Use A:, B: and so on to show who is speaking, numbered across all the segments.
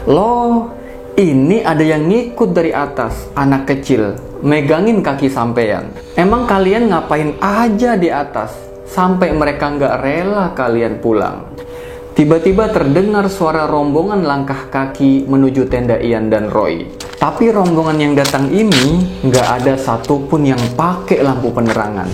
A: Loh, ini ada yang ngikut dari atas, anak kecil, megangin kaki sampean. Emang kalian ngapain aja di atas, sampai mereka nggak rela kalian pulang? Tiba-tiba terdengar suara rombongan langkah kaki menuju tenda Ian dan Roy. Tapi rombongan yang datang ini nggak ada satupun yang pakai lampu penerangan.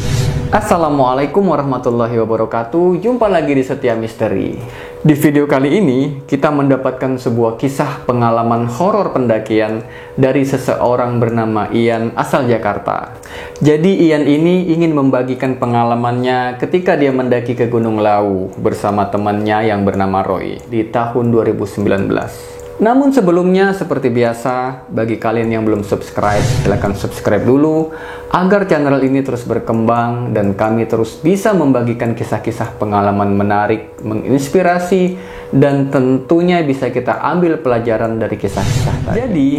A: Assalamualaikum warahmatullahi wabarakatuh. Jumpa lagi di Setia Misteri. Di video kali ini kita mendapatkan sebuah kisah pengalaman horor pendakian dari seseorang bernama Ian asal Jakarta. Jadi Ian ini ingin membagikan pengalamannya ketika dia mendaki ke Gunung Lawu bersama temannya yang bernama Roy di tahun 2019. Namun sebelumnya, seperti biasa, bagi kalian yang belum subscribe, silahkan subscribe dulu agar channel ini terus berkembang dan kami terus bisa membagikan kisah-kisah pengalaman menarik, menginspirasi, dan tentunya bisa kita ambil pelajaran dari kisah-kisah tadi. Jadi,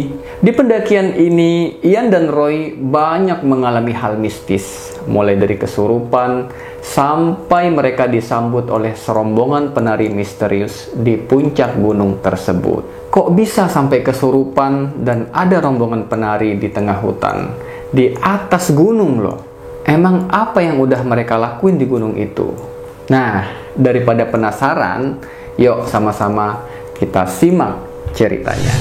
A: di pendakian ini, Ian dan Roy banyak mengalami hal mistis, mulai dari kesurupan sampai mereka disambut oleh serombongan penari misterius di puncak gunung tersebut. Kok bisa sampai kesurupan dan ada rombongan penari di tengah hutan, di atas gunung loh? Emang apa yang udah mereka lakuin di gunung itu? Nah, daripada penasaran, yuk sama-sama kita simak ceritanya.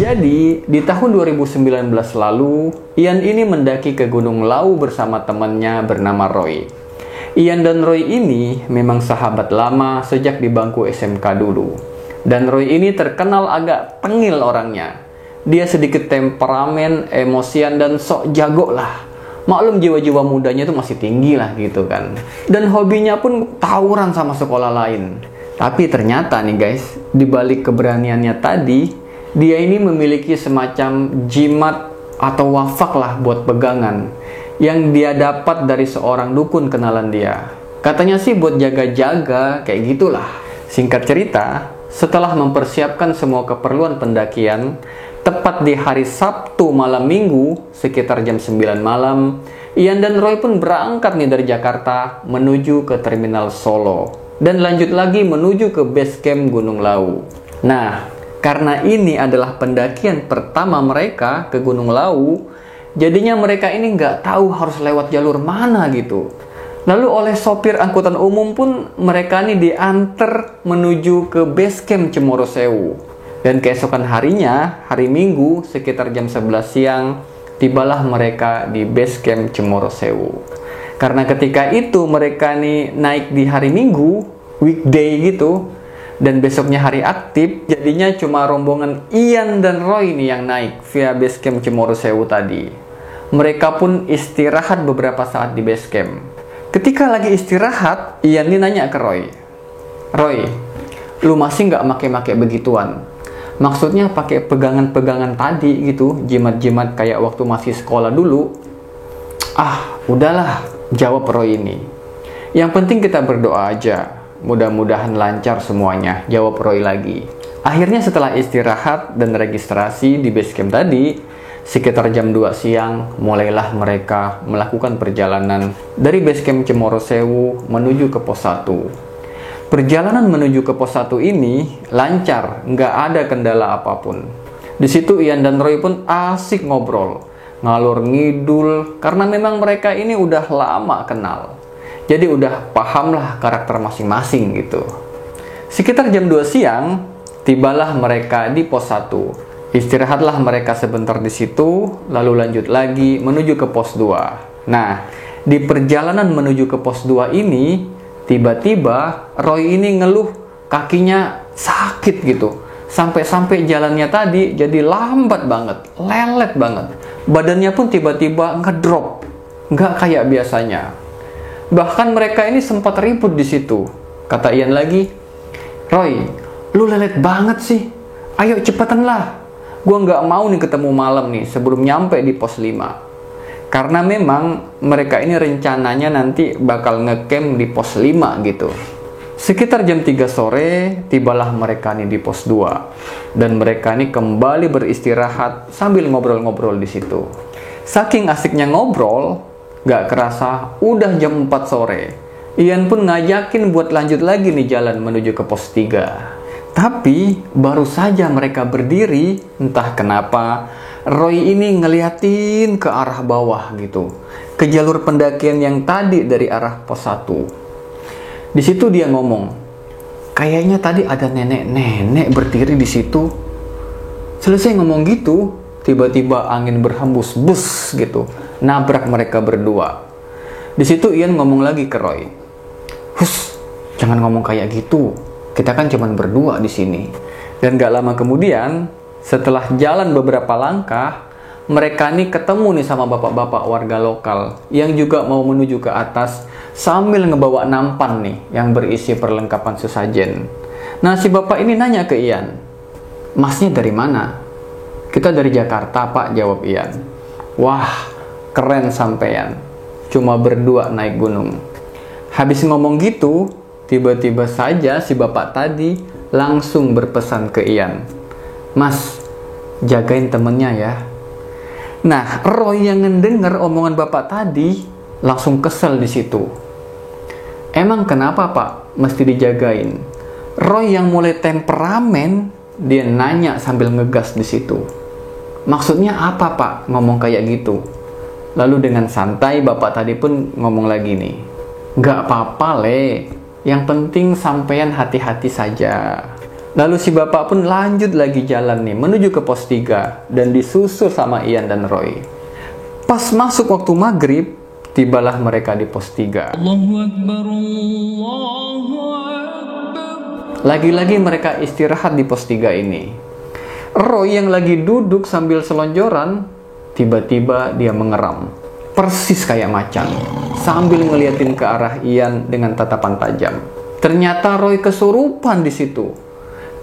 A: Jadi, di tahun 2019 lalu, Ian ini mendaki ke Gunung Lawu bersama temannya bernama Roy. Ian dan Roy ini memang sahabat lama sejak di bangku SMK dulu. Dan Roy ini terkenal agak tengil orangnya. Dia sedikit temperamen, emosian, dan sok jago lah. Maklum jiwa-jiwa mudanya itu masih tinggi lah gitu kan. Dan hobinya pun tawuran sama sekolah lain. Tapi ternyata nih guys, di balik keberaniannya tadi, dia ini memiliki semacam jimat atau wafak lah buat pegangan yang dia dapat dari seorang dukun kenalan dia. Katanya sih buat jaga-jaga kayak gitulah. Singkat cerita, setelah mempersiapkan semua keperluan pendakian, tepat di hari Sabtu malam Minggu sekitar jam 9 malam, Ian dan Roy pun berangkat nih dari Jakarta menuju ke terminal Solo dan lanjut lagi menuju ke base camp Gunung Lawu. Nah, karena ini adalah pendakian pertama mereka ke Gunung Lawu, jadinya mereka ini nggak tahu harus lewat jalur mana gitu. Lalu oleh sopir angkutan umum pun mereka ini diantar menuju ke base camp Cemoro Sewu. Dan keesokan harinya, hari Minggu sekitar jam 11 siang, tibalah mereka di base camp Cemoro Sewu. Karena ketika itu mereka nih naik di hari Minggu, weekday gitu, dan besoknya hari aktif, jadinya cuma rombongan Ian dan Roy nih yang naik via base camp Cemoro Sewu tadi. Mereka pun istirahat beberapa saat di base camp. Ketika lagi istirahat, Ian ini nanya ke Roy, "Roy, lu masih nggak make-make begituan? Maksudnya pakai pegangan-pegangan tadi gitu, jimat-jimat kayak waktu masih sekolah dulu?" "Ah, udahlah," jawab Roy ini. "Yang penting kita berdoa aja. Mudah-mudahan lancar semuanya," jawab Roy lagi. Akhirnya setelah istirahat dan registrasi di base camp tadi, sekitar jam 2 siang, mulailah mereka melakukan perjalanan dari base camp Cemoro Sewu menuju ke pos 1. Perjalanan menuju ke pos 1 ini lancar, nggak ada kendala apapun. Di situ Ian dan Roy pun asik ngobrol, ngalur ngidul, karena memang mereka ini udah lama kenal. Jadi udah paham lah karakter masing-masing gitu. Sekitar jam 2 siang, tibalah mereka di pos 1. Istirahatlah mereka sebentar di situ, lalu lanjut lagi menuju ke pos 2. Nah, di perjalanan menuju ke pos 2 ini, tiba-tiba Roy ini ngeluh kakinya sakit gitu. Sampai-sampai jalannya tadi jadi lambat banget, lelet banget. Badannya pun tiba-tiba ngedrop, nggak kayak biasanya. Bahkan mereka ini sempat ribut di situ. Kata Ian lagi, "Roy, lu lelet banget sih. Ayo cepetan lah. Gua nggak mau nih ketemu malam nih sebelum nyampe di pos 5. Karena memang mereka ini rencananya nanti bakal ngecamp di pos 5 gitu. Sekitar jam 3 sore, tibalah mereka nih di pos 2. Dan mereka nih kembali beristirahat sambil ngobrol-ngobrol di situ. Saking asiknya ngobrol, gak kerasa udah jam 4 sore. Ian pun ngajakin buat lanjut lagi nih jalan menuju ke pos 3. Tapi baru saja mereka berdiri, entah kenapa Roy ini ngeliatin ke arah bawah gitu, ke jalur pendakian yang tadi dari arah pos 1. Di situ dia ngomong, kayaknya tadi ada nenek-nenek berdiri di situ. Selesai ngomong gitu, tiba-tiba angin berhembus bus gitu, nabrak mereka berdua. Di situ Ian ngomong lagi ke Roy, "Hus, jangan ngomong kayak gitu. Kita kan cuma berdua di sini." Dan gak lama kemudian, setelah jalan beberapa langkah, mereka nih ketemu nih sama bapak-bapak warga lokal yang juga mau menuju ke atas sambil ngebawa nampan nih yang berisi perlengkapan sesajen. Nah, si bapak ini nanya ke Ian, "Masnya dari mana?" "Kita dari Jakarta, Pak," jawab Ian. "Wah, keren sampean. Cuma berdua naik gunung." Habis ngomong gitu, tiba-tiba saja si bapak tadi langsung berpesan ke Ian, "Mas, jagain temennya ya." Nah, Roy yang ngedenger omongan bapak tadi langsung kesel di situ. "Emang kenapa, Pak, mesti dijagain?" Roy yang mulai temperamen, dia nanya sambil ngegas di situ. "Maksudnya apa, Pak, ngomong kayak gitu?" Lalu dengan santai bapak tadi pun ngomong lagi nih, "Gak apa-apa, Le. Yang penting sampean hati-hati saja." Lalu si bapak pun lanjut lagi jalan nih menuju ke pos 3 dan disusul sama Ian dan Roy. Pas masuk waktu maghrib, tibalah mereka di pos 3. Allahu Akbar, Allahu Akbar. Lagi-lagi mereka istirahat di pos 3 ini. Roy yang lagi duduk sambil selonjoran, tiba-tiba dia mengeram, persis kayak macan, sambil ngeliatin ke arah Ian dengan tatapan tajam. Ternyata Roy kesurupan di situ.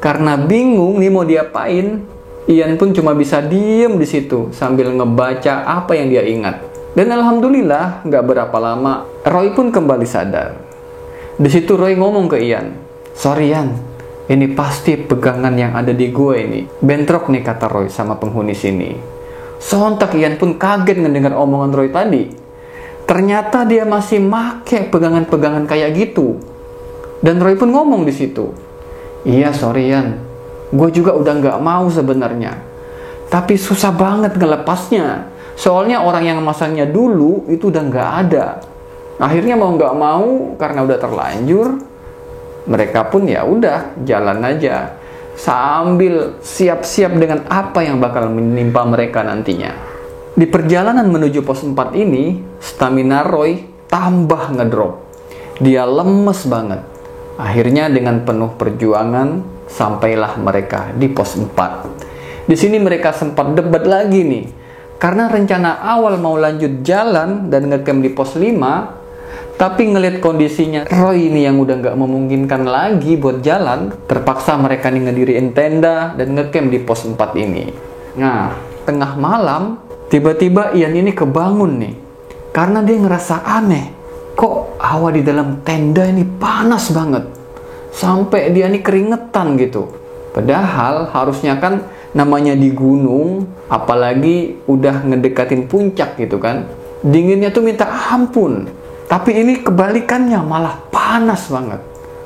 A: Karena bingung nih mau diapain, Ian pun cuma bisa diem di situ sambil ngebaca apa yang dia ingat. Dan alhamdulillah nggak berapa lama Roy pun kembali sadar. Di situ Roy ngomong ke Ian, "Sorry Ian, ini pasti pegangan yang ada di gue ini. Bentrok nih," kata Roy sama penghuni sini. Sontak Ian pun kaget ngedengar omongan Roy tadi. Ternyata dia masih make pegangan-pegangan kayak gitu. Dan Roy pun ngomong di situ, "Iya, sorry Ian, gue juga udah nggak mau sebenarnya. Tapi susah banget ngelepasnya. Soalnya orang yang masangnya dulu itu udah nggak ada. Akhirnya mau nggak mau karena udah terlanjur, mereka pun ya udah jalan aja sambil siap-siap dengan apa yang bakal menimpa mereka nantinya." Di perjalanan menuju pos 4 ini, stamina Roy tambah ngedrop. Dia lemes banget. Akhirnya dengan penuh perjuangan sampailah mereka di pos 4. Di sini mereka sempat debat lagi nih. Karena rencana awal mau lanjut jalan dan ngecamp di pos 5, tapi ngelihat kondisinya Roy ini yang udah nggak memungkinkan lagi buat jalan, terpaksa mereka nih ngediriin tenda dan ngecamp di pos 4 ini. Nah, tengah malam, tiba-tiba Ian ini kebangun nih. Karena dia ngerasa aneh. Kok hawa di dalam tenda ini panas banget. Sampai dia nih keringetan gitu. Padahal harusnya kan namanya di gunung, apalagi udah ngedekatin puncak gitu kan, dinginnya tuh minta ampun. Tapi ini kebalikannya, malah panas banget.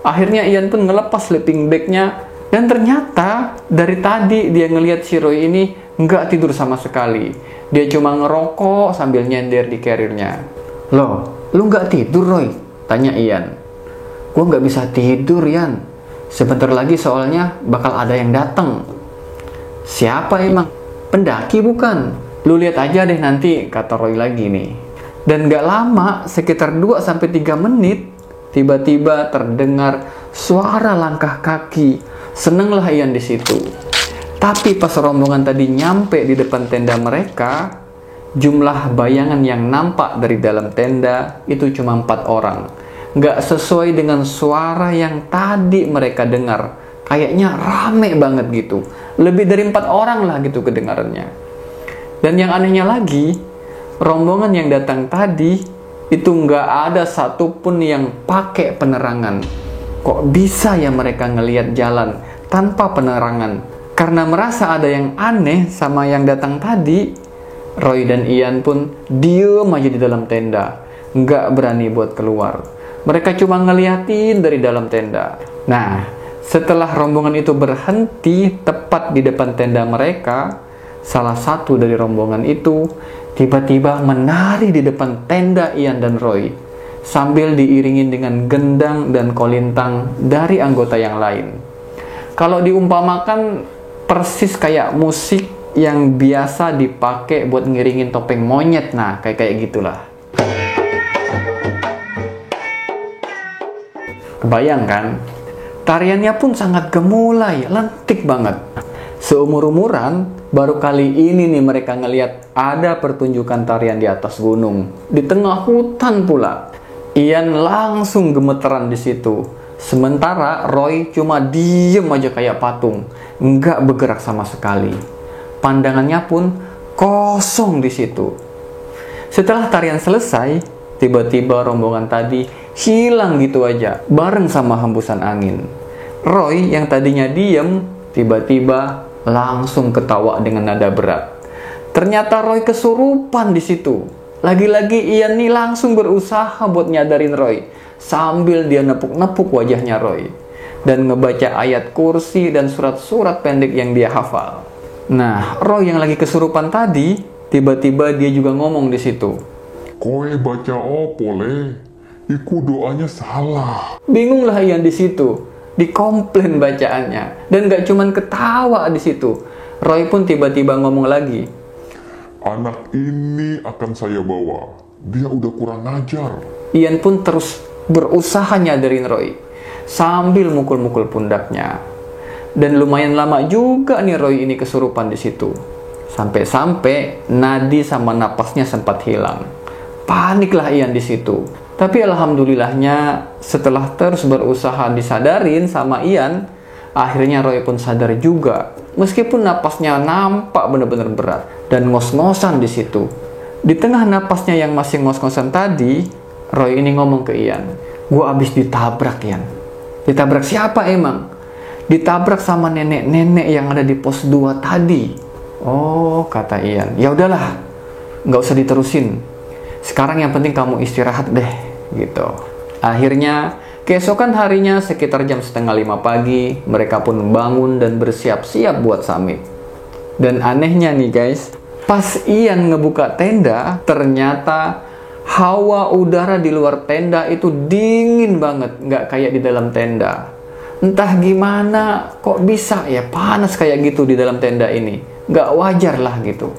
A: Akhirnya Ian pun ngelepas sleeping bagnya, dan ternyata dari tadi dia ngelihat si Roy ini nggak tidur sama sekali. Dia cuma ngerokok sambil nyender di carrier-nya. "Loh, lu nggak tidur Roy?" tanya Ian. "Gua nggak bisa tidur Ian. Sebentar lagi soalnya bakal ada yang datang." "Siapa emang? Pendaki bukan? Lu lihat aja deh nanti," kata Roy lagi nih. Dan gak lama, sekitar 2-3 menit, tiba-tiba terdengar suara langkah kaki. Senenglah Ian di situ. Tapi pas rombongan tadi nyampe di depan tenda mereka, jumlah bayangan yang nampak dari dalam tenda itu cuma 4 orang. Gak sesuai dengan suara yang tadi mereka dengar. Kayaknya rame banget gitu. Lebih dari 4 orang lah gitu kedengarannya. Dan yang anehnya lagi, rombongan yang datang tadi itu nggak ada satupun yang pakai penerangan. Kok bisa ya mereka ngelihat jalan tanpa penerangan? Karena merasa ada yang aneh sama yang datang tadi, Roy dan Ian pun diem aja di dalam tenda, nggak berani buat keluar. Mereka cuma ngeliatin dari dalam tenda. Nah, setelah rombongan itu berhenti tepat di depan tenda mereka, salah satu dari rombongan itu tiba-tiba menari di depan tenda Ian dan Roy, sambil diiringi dengan gendang dan kolintang dari anggota yang lain. Kalau diumpamakan persis kayak musik yang biasa dipakai buat ngiringin topeng monyet, nah kayak gitulah. Kebayang kan? Tariannya pun sangat gemulai, lentik banget. Seumur-umuran, baru kali ini nih mereka ngelihat ada pertunjukan tarian di atas gunung, di tengah hutan pula. Ian langsung gemeteran di situ. Sementara Roy cuma diem aja kayak patung, nggak bergerak sama sekali. Pandangannya pun kosong di situ. Setelah tarian selesai, tiba-tiba rombongan tadi hilang gitu aja, bareng sama hembusan angin. Roy yang tadinya diem, tiba-tiba langsung ketawa dengan nada berat. Ternyata Roy kesurupan di situ. Lagi-lagi Ian nih langsung berusaha buat nyadarin Roy, sambil dia nepuk-nepuk wajahnya Roy dan ngebaca ayat kursi dan surat-surat pendek yang dia hafal. Nah, Roy yang lagi kesurupan tadi, tiba-tiba dia juga ngomong di situ.
B: Koe baca opo le? Iku doanya salah.
A: Bingung lah Ian di situ, dikomplain bacaannya, dan gak cuman ketawa di situ. Roy pun tiba-tiba ngomong lagi.
B: Anak ini akan saya bawa. Dia udah kurang ajar.
A: Ian pun terus berusaha nyadarin Roy, sambil mukul-mukul pundaknya. Dan lumayan lama juga nih Roy ini kesurupan di situ. Sampai-sampai nadi sama napasnya sempat hilang. Paniklah Ian di situ. Tapi alhamdulillahnya setelah terus berusaha disadarin sama Ian, akhirnya Roy pun sadar juga. Meskipun napasnya nampak benar-benar berat dan ngos-ngosan di situ. Di tengah napasnya yang masih ngos-ngosan tadi, Roy ini ngomong ke Ian, "Gua abis ditabrak, Ian." "Ditabrak siapa emang?" "Ditabrak sama nenek-nenek yang ada di pos 2 tadi." "Oh," kata Ian. "Ya udahlah, nggak usah diterusin. Sekarang yang penting kamu istirahat deh," gitu. Akhirnya, keesokan harinya sekitar jam 4:30 pagi, mereka pun bangun dan bersiap-siap buat summit. Dan anehnya nih guys, pas Ian ngebuka tenda, ternyata hawa udara di luar tenda itu dingin banget, nggak kayak di dalam tenda. Entah gimana, kok bisa ya panas kayak gitu di dalam tenda ini. Nggak wajar lah gitu.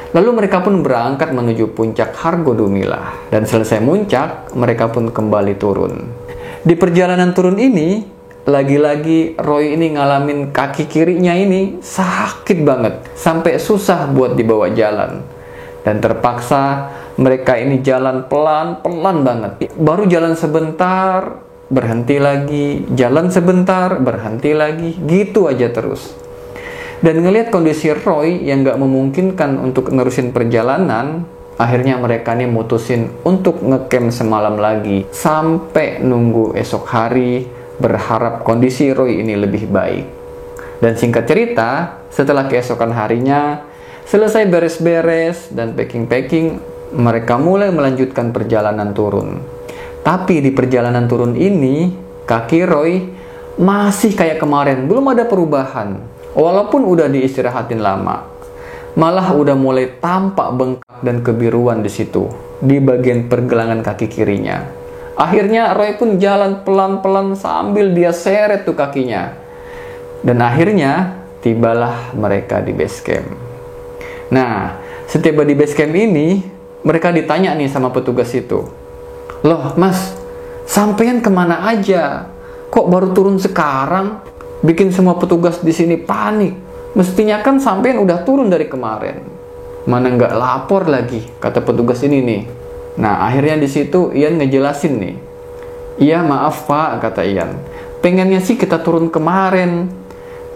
A: Lalu mereka pun berangkat menuju puncak Hargodumilah. Dan selesai muncak, mereka pun kembali turun. Di perjalanan turun ini, lagi-lagi Roy ini ngalamin kaki kirinya ini sakit banget. Sampai susah buat dibawa jalan. Dan terpaksa mereka ini jalan pelan-pelan banget. Baru jalan sebentar, berhenti lagi. Jalan sebentar, berhenti lagi. Gitu aja terus. Dan ngelihat kondisi Roy yang gak memungkinkan untuk nerusin perjalanan, akhirnya mereka nih mutusin untuk ngecamp semalam lagi sampai nunggu esok hari, berharap kondisi Roy ini lebih baik. Dan singkat cerita, setelah keesokan harinya selesai beres-beres dan packing-packing, mereka mulai melanjutkan perjalanan turun. Tapi di perjalanan turun ini, kaki Roy masih kayak kemarin, belum ada perubahan. Walaupun udah diistirahatin lama, malah udah mulai tampak bengkak dan kebiruan di situ, di bagian pergelangan kaki kirinya. Akhirnya Roy pun jalan pelan-pelan sambil dia seret tuh kakinya. Dan akhirnya tibalah mereka di base camp. Nah, setiba di base camp ini, mereka ditanya nih sama petugas itu. "Loh mas, sampean kemana aja? Kok baru turun sekarang?" Bikin semua petugas di sini panik. Mestinya kan sampean udah turun dari kemarin. "Mana nggak lapor lagi," kata petugas ini nih. Nah, akhirnya di situ Ian ngejelasin nih. "Iya maaf pak," kata Ian. "Pengennya sih kita turun kemarin.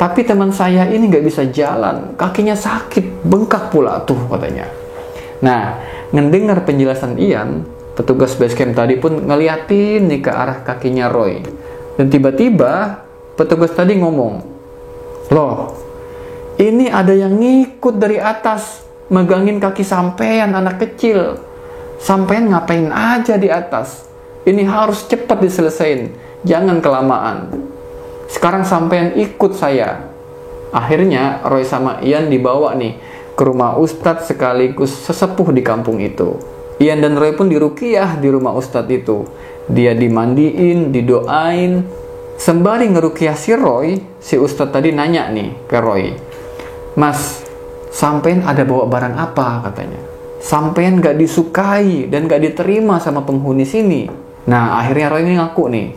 A: Tapi teman saya ini nggak bisa jalan. Kakinya sakit, bengkak pula tuh," katanya. Nah, ngedengar penjelasan Ian, petugas basecamp tadi pun ngeliatin nih ke arah kakinya Roy. Dan tiba-tiba petugas tadi ngomong, "Loh, ini ada yang ngikut dari atas, megangin kaki sampean anak kecil. Sampean ngapain aja di atas? Ini harus cepat diselesain, jangan kelamaan. Sekarang sampean ikut saya. Akhirnya Roy sama Ian dibawa nih ke rumah Ustadz sekaligus sesepuh di kampung itu. Ian dan Roy pun diruqyah di rumah Ustadz itu. Dia dimandiin, didoain. Sembari ngeruqyah si Roy, si Ustadz tadi nanya nih ke Roy, "Mas, sampean ada bawa barang apa?" katanya. "Sampean gak disukai dan gak diterima sama penghuni sini." Nah, akhirnya Roy ini ngaku nih,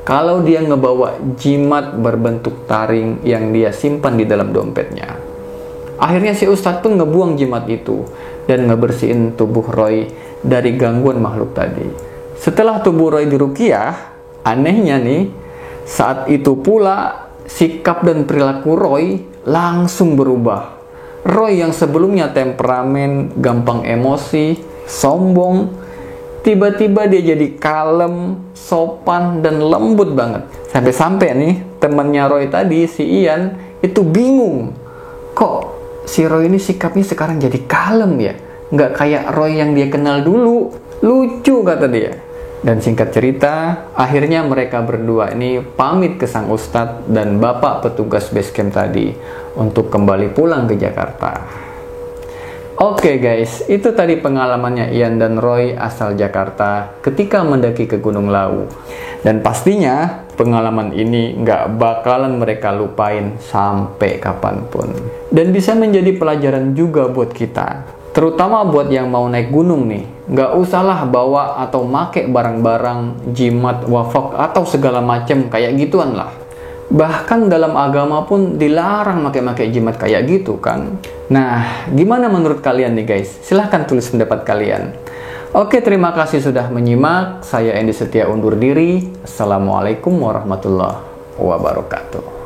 A: kalau dia ngebawa jimat berbentuk taring yang dia simpan di dalam dompetnya. Akhirnya si Ustadz pun ngebuang jimat itu dan ngebersihin tubuh Roy dari gangguan makhluk tadi. Setelah tubuh Roy diruqyah, anehnya nih, saat itu pula sikap dan perilaku Roy langsung berubah. Roy yang sebelumnya temperamen, gampang emosi, sombong, tiba-tiba dia jadi kalem, sopan, dan lembut banget. Sampai-sampai nih, temannya Roy tadi, si Ian, itu bingung. Kok si Roy ini sikapnya sekarang jadi kalem ya? Nggak kayak Roy yang dia kenal dulu. Lucu, kata dia. Dan singkat cerita, akhirnya mereka berdua ini pamit ke sang ustadz dan bapak petugas basecamp tadi untuk kembali pulang ke Jakarta. Oke guys, itu tadi pengalamannya Ian dan Roy asal Jakarta ketika mendaki ke Gunung Lawu. Dan pastinya pengalaman ini nggak bakalan mereka lupain sampai kapanpun. Dan bisa menjadi pelajaran juga buat kita, terutama buat yang mau naik gunung nih. Nggak usahlah bawa atau make barang-barang jimat, wafak, atau segala macem kayak gituan lah. Bahkan dalam agama pun dilarang pakai jimat kayak gitu kan. Nah, gimana menurut kalian nih guys? Silahkan tulis pendapat kalian. Oke, terima kasih sudah menyimak. Saya Andy Setia undur diri. Assalamualaikum warahmatullahi wabarakatuh.